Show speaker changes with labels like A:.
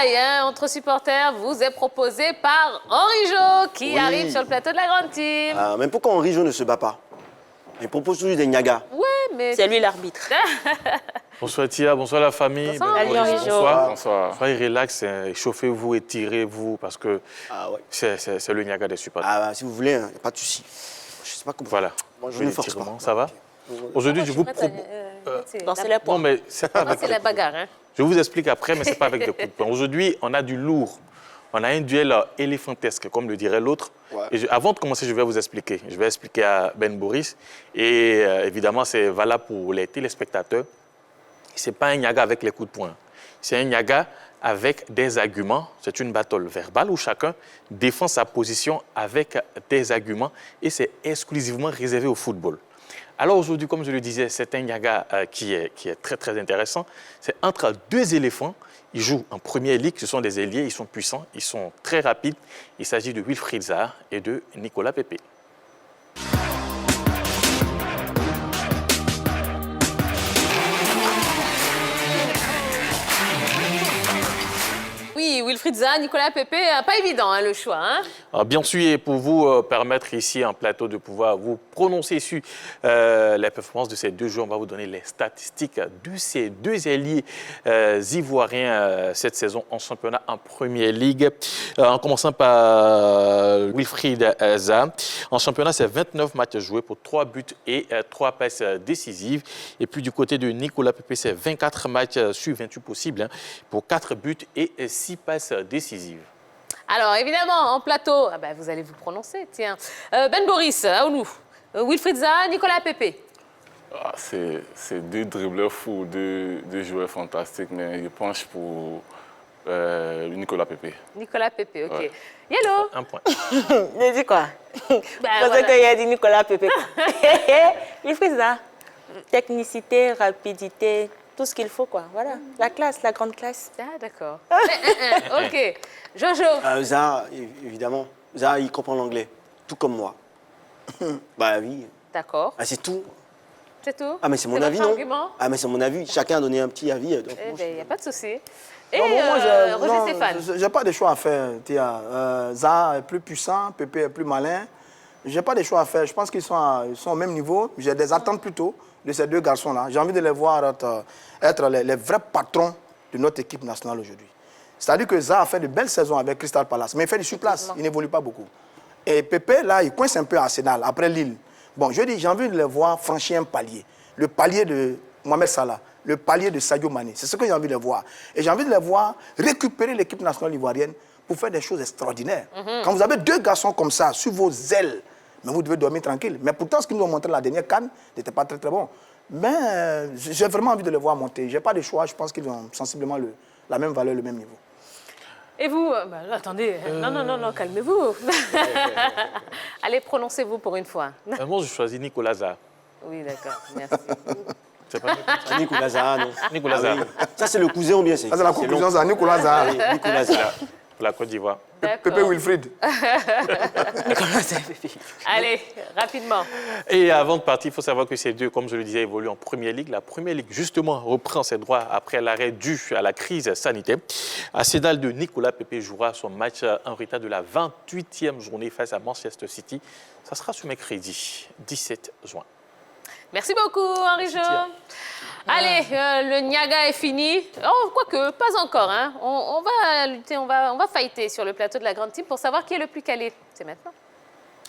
A: bataille entre supporters vous est proposée par Henri Jo, qui arrive sur le plateau de la grande team.
B: Mais pourquoi Henri Jo ne se bat pas? Il propose toujours des Niaga.
A: Ouais, mais...
C: C'est lui l'arbitre.
D: Bonsoir Tia, bonsoir la famille.
C: Salut Henri Jo.
D: Bonsoir. Soyez relax, chauffez-vous, étirez-vous, parce que c'est le Niaga des supporters.
B: Si vous voulez, il n'y a pas de souci. Je sais pas comment...
D: Voilà.
B: Bon, je ne force pas.
D: Ça va? Aujourd'hui, je vous propose...
C: Danser les points.
D: Non, mais c'est pas avec...
A: C'est la bagarre, hein.
D: Je vous explique après, mais ce n'est pas avec des coups de poing. Aujourd'hui, on a du lourd. On a un duel éléphantesque, comme le dirait l'autre.
B: Ouais.
D: Et avant de commencer, je vais vous expliquer. Je vais expliquer à Ben Boris. Et évidemment, c'est valable pour les téléspectateurs. Ce n'est pas un Niaga avec les coups de poing. C'est un Niaga avec des arguments. C'est une battle verbale où chacun défend sa position avec des arguments. Et c'est exclusivement réservé au football. Alors aujourd'hui, comme je le disais, c'est un Niaga qui est très, très intéressant. C'est entre deux éléphants. Ils jouent en première ligue. Ce sont des ailiers. Ils sont puissants. Ils sont très rapides. Il s'agit de Wilfried Zaha et de Nicolas Pepe.
A: Oui, Wilfried Zaha, Nicolas Pepe, pas évident hein, le choix. Hein.
D: Alors, bien sûr, et pour vous permettre ici en plateau de pouvoir vous prononcer sur les performances de ces deux joueurs, on va vous donner les statistiques de ces deux ailiers ivoiriens cette saison en championnat en Première Ligue. En commençant par Wilfried Zaha. En championnat, c'est 29 matchs joués pour 3 buts et 3 passes décisives. Et puis du côté de Nicolas Pepe, c'est 24 matchs sur 28 possibles pour 4 buts et 6 passes décisives.
A: Alors, évidemment, en plateau, vous allez vous prononcer, tiens. Ben Boris, Aounou, Wilfried Zaha, Nicolas Pepe.
E: C'est deux dribbleurs fous, deux joueurs fantastiques, mais je penche pour Nicolas Pepe.
A: Nicolas Pepe, ok.
E: Ouais.
A: Yellow.
D: Un point.
C: Il a dit quoi? Parce qu'il a dit Nicolas Pepe. Wilfried Zaha. Technicité, rapidité, tout ce qu'il faut, quoi. Voilà, la classe, la grande classe.
A: Ah, d'accord. Ok. Jojo.
B: Zaha, évidemment. Zaha, il comprend l'anglais, tout comme moi. Bah oui.
A: D'accord.
B: C'est tout.
A: C'est tout?
B: Mais c'est mon
A: votre
B: avis, non?
A: argument?
B: Mais c'est mon avis. Chacun a donné un petit avis.
A: Il n'y a pas de souci. Et
F: Non, moi,
A: Roger Stéphane?
F: Je n'ai pas de choix à faire, Théa. Zaha est plus puissant, Pepe est plus malin. Je n'ai pas de choix à faire. Je pense qu'ils sont au même niveau. J'ai des attentes plutôt de ces deux garçons-là. J'ai envie de les voir être les vrais patrons de notre équipe nationale aujourd'hui. C'est-à-dire que Zaha a fait de belles saisons avec Crystal Palace, mais il fait du surplace. Il n'évolue pas beaucoup. Et Pepe, là, il coince un peu à Arsenal, après Lille. Bon, je dis, j'ai envie de les voir franchir un palier. Le palier de Mohamed Salah, le palier de Sadio Mané. C'est ce que j'ai envie de voir. Et j'ai envie de les voir récupérer l'équipe nationale ivoirienne pour faire des choses extraordinaires. Quand vous avez deux garçons comme ça, sur vos ailes, mais vous devez dormir tranquille. Mais pourtant, ce qu'ils nous ont montré la dernière CAN n'était pas très, très bon. Mais j'ai vraiment envie de les voir monter. Je n'ai pas de choix. Je pense qu'ils ont sensiblement la même valeur, le même niveau.
A: Et vous? Attendez, non, calmez-vous. Allez, prononcez-vous pour une fois.
D: Moi, je choisis Nicolas Zaha.
A: Oui, d'accord, merci.
D: C'est pas
B: Nicolas Zaha, non?
D: Nicolas Zaha.
B: Ça, c'est le cousin ou bien c'est...
F: Ça, c'est la conclusion, ça. Nicolas Zaha.
B: Nicolas Zaha.
D: Pour la Côte d'Ivoire.
F: Pepe Wilfried.
A: Allez, rapidement.
D: Et avant de partir, il faut savoir que ces deux, comme je le disais, évoluent en Première Ligue. La Première Ligue, justement, reprend ses droits après l'arrêt dû à la crise sanitaire. Arsenal de Nicolas Pepe jouera son match en retard de la 28e journée face à Manchester City. Ça sera ce mercredi, 17 juin.
A: Merci beaucoup, Henri Jo. Allez, le Niaga est fini. Oh, quoique, pas encore. Hein. On va lutter, on va fighter sur le plateau de la grande team pour savoir qui est le plus calé. C'est maintenant.